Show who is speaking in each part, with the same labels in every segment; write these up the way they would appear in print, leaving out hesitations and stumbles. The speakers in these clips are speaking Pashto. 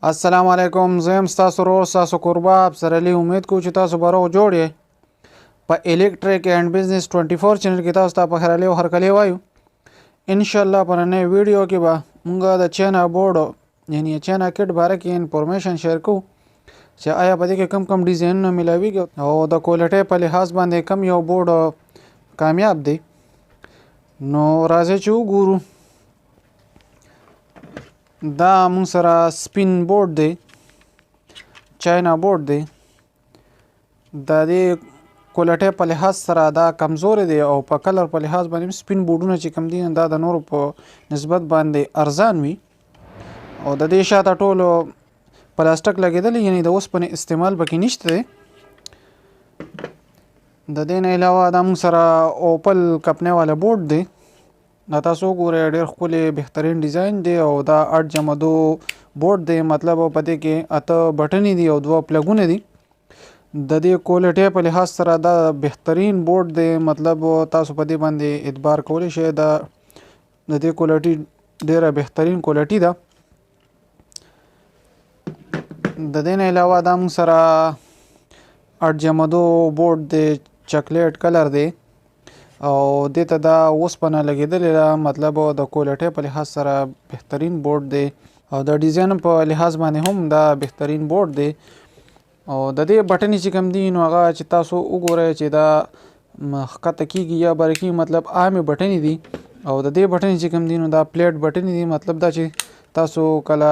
Speaker 1: السلام علیکم. زه یم ستاسو ورور ستاسو کوربه افسر علي. امید کوم چې تاسو به روغ جوړ یې. په الیکټریک اینډ بزنس 24 چینل کې تاسو ته په خیر علي او هرکلی وایو. انشاءالله په نننۍ ویډیو کې به موږ د چاینا بورډ یعنی چاینا کټ باره کې انفارمیشن شیر کوو چې آیا په دې کې کم کم ډیزاینونه میلاویږي او د کوالټۍ په لحاظ باندې کم یو بورډ کامیاب دی. نو راځئ چې وګورو. دا مونږ سره سپین بورډ دی، چاینا بورډ دی. د دې کوالټۍ په لحاظ سره دا کمزوري دی او په کلر په لحاظ باندې سپین بورډونه چې کوم دي دا د نورو په نسبت باندې ارزان وي او د دې شاته ټولو پلاستیک لګېدلی یعنی د اوسپنې استعمال پکې نشته دی. د دې نه علاوه دا مونږ سره اوپل کپنۍ والا بورډ دی. دا تاسو وګورئ ډېر ښکلی بهترین ډیزاین دی او دا 8 جمع 2 بورډ دی. مطلب په دې کې 8 بټنې دي او 2 پلګونه دي. د دې کوالټۍ په لحاظ سره دا بهترین بورډ دی. مطلب تاسو په دې باندې اعتبار کولی شئ. د دې کوالټي ډېره بهترین کوالټي ده. د دې نه علاوه دا موږ سره 8 جمع 2 بورډ دی، چاکلیټ کلر دی او دې ته دا اوسپنه لګېدلې ده. مطلب د کوالټۍ په لحاظ سره بهترین بورډ دی او د ډیزاین په لحاظ باندې هم دا بهترین بورډ دی. او د دې بټنې چې کوم دي نو هغه چې تاسو وګورئ چې دا ښکته کېږي یا بره کېږي، مطلب عامې بټنې دي. او د دې بټنې چې کوم دي نو دا پلیټ بټنې دي. مطلب دا چې تاسو کله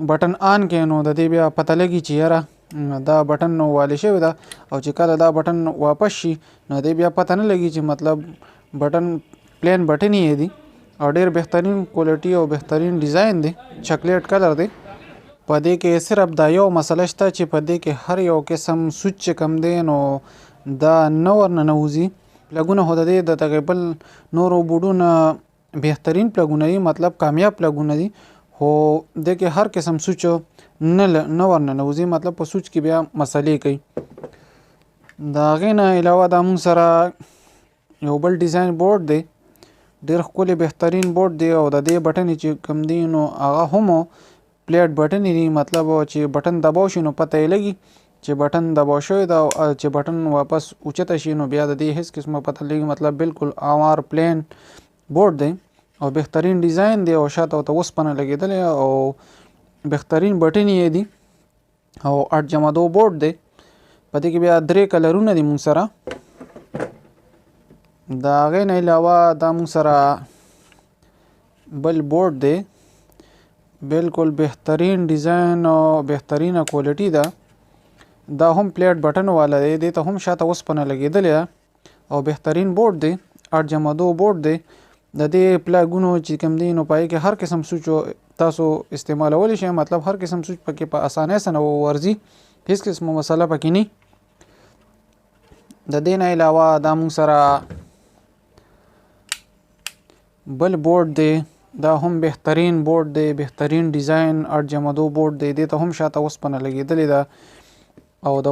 Speaker 1: بټن آن کړئ نو د دې بیا پته لګي چې یاره دا بټن والې شوی ده او چې کله دا بټن واپس شي نو دې بیا پته نه لګي چې مطلب بټن پلین بټن یې دي. او ډېر بهترین کوالټي او بهترین ډیزاین دی، چاکلیټ کلر دی. په دې کې صرف دا یو مسله شته چې په دې کې هر یو قسم سوچ چې کوم دی نو دا نه ورننوځي. پلګونه خو د دې د تقریبا نورو بورډونه بهترین پلګونه دي، مطلب کامیاب پلګونه دي، خو دې کې هر قسم سوچ نه ورننوځي. مطلب په سوچ کې بیا مسلې کوي. د هغې نه علاوه دا موږ سره یو بل ډیزاین بورډ دی، ډېر ښکلی بهترین بورډ دی. او د دې بټنې چې کوم دي نو هغه هم پلیټ بټنې دي. مطلب چې بټن دباو شي نو پته یې لګي چې بټن دباو شوی ده. چې بټن واپس اوچته شي نو بیا د دې هیڅ قسمه پته لګي. مطلب بالکل اوار پلین بورډ دی او بهترین ډیزاین دی او شاته ورته اوسپنه لګېدلې او بهترین بټنې یې دي او 8 جمع 2 بورډ دی. په دې کې بیا 3 کلرونه دي موږ سره. د هغې نه علاوه دا موږ سره بل بورډ دی، بالکل بهترین ډیزاین او بهترینه کوالټي ده. دا هم پلیټ بټن والا دی، دې ته هم شاته اوسپنه لګېدلې ده او بهترین بورډ دی، 8 جمع 2 بورډ دی. د دې پلګونو چې کوم دي نو پای کې هر قسم سوچ تاسو استعمالولی شئ. مطلب هر قسم سوچ پکې په اسانۍ سره ورځي، هیڅ قسمه مسله پکې نه. د دې نه علاوه دا موږ سره بل بورډ دی. دا هم بهترین بورډ دی، بهترین ډیزاین 8 جمع 2 بورډ دی. دې ته هم شاته اوسپنه لګېدلې ده او د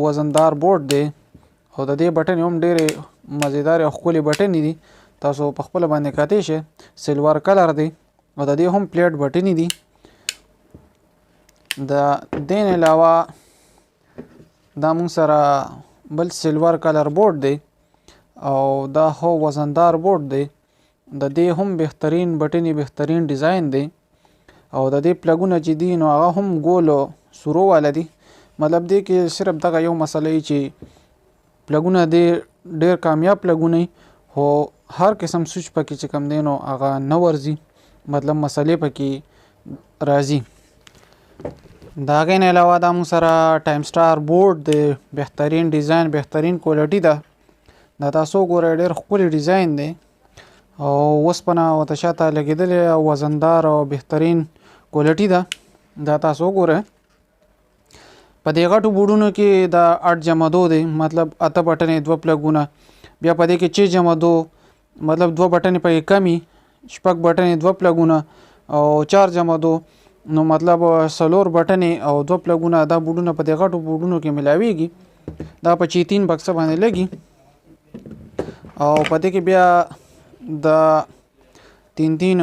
Speaker 1: وزندار بورډ دی. او د دې بټنې هم ډېرې مزیدارې او ښکلې بټنې دي. تاسو په خپله باندې کاتی شئ. سلور کلر دی او د دې هم پلیټ بټنې دي. د دې نه علاوه دا موږ سره بل سلور کلر بورډ دی او دا هو وزندار بورډ دی. د دې هم بهترین بټنې، بهترین ډیزاین دی او د دې پلګونه چې دي نو هغه هم ګول سورو والا دي. مطلب دې کې صرف دغه یو مسله چې پلګونه دې ډېر کامیاب پلګونه خو هر قسم سوچ پکې چې کوم دی نو هغه نه ورځي، مطلب مسلې پکې راځي. د هغې نه علاوه دا موږ سره ټایم سټار بورډ دی، بهترین ډیزاین، بهترین کوالټي ده. دا تاسو وګورئ ډېر ښکلی ډیزاین دی او اوسپنه ورته شاته لګېدلې او وزندار او بهترین کوالټي ده. دا تاسو وګورئ. په دې غټو بورډونو کې دا 8 جمع 2 دی، مطلب 8 بټنې 2 پلګونه. بیا په دې کې 6 جمع 2 مطلب 2 بټنې پکې کمي، 6 بټنې 2 پلګونه او 4 جمع 2 نو مطلب 4 بټنې او 2 پلګونه. دا بورډونه په دې غټو بورډونو کې ملاویږي. دا په 3 بکسه باندې لګي او په دې کې بیا د 3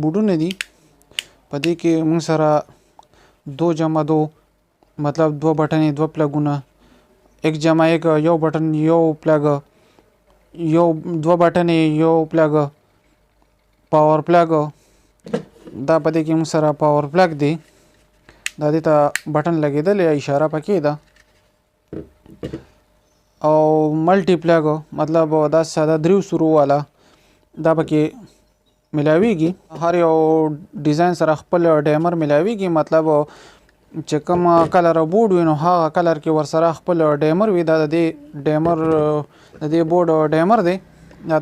Speaker 1: بورډونه دي. په دې کې موږ سره 2+2 مطلب 2 بټنې 2 پلګونه 1+1 یو بټن یو پلګ یو 2 بټنې یو پلګ پاور پلګ دا په دې کې موږ سره پاور پلګ دی دا دې ته بټن لګېدلې اشاره پکې ده او ملټي پلګ مطلب دا ساده دریو سرو والا دا پکې ملاویږي هر یو ډیزاین سره خپل ډیمر ملاویږي مطلب چې کوم کلر بورډ وي نو هغه کلر کې ورسره خپل ډیمر وي دا د دې ډیمر د دې بورډ ډیمر دی دا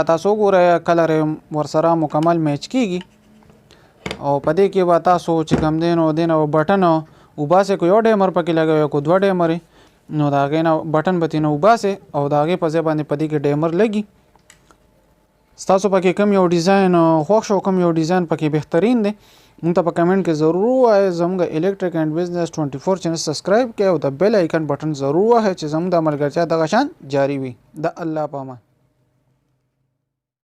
Speaker 1: تاسو ګورئ کلر ورسره مکمل میچ کیږي او په دې کې به تاسو چې کوم دی نو دې نه بټن وباسئ که یو ډیمر پکې لګوئ که 2 ډیمرې نو د هغې نه بټن به ترېنه وباسئ او د هغې په ځای باندې په دې کې ډیمر لګي ستاسو پکې کوم یو ډیزاین خوښ شو کوم یو ډیزاین پکې بهترین دی موږ ته په کمنټ کې ضرور ووایئ زموږ الیکټریک اینډ بزنس 24 چینل سبسکرایب کړئ او د بیل آیکن بټن ضرور ووهئ چې زموږ د ملګرتیا دغه شان جاري وي د الله په امان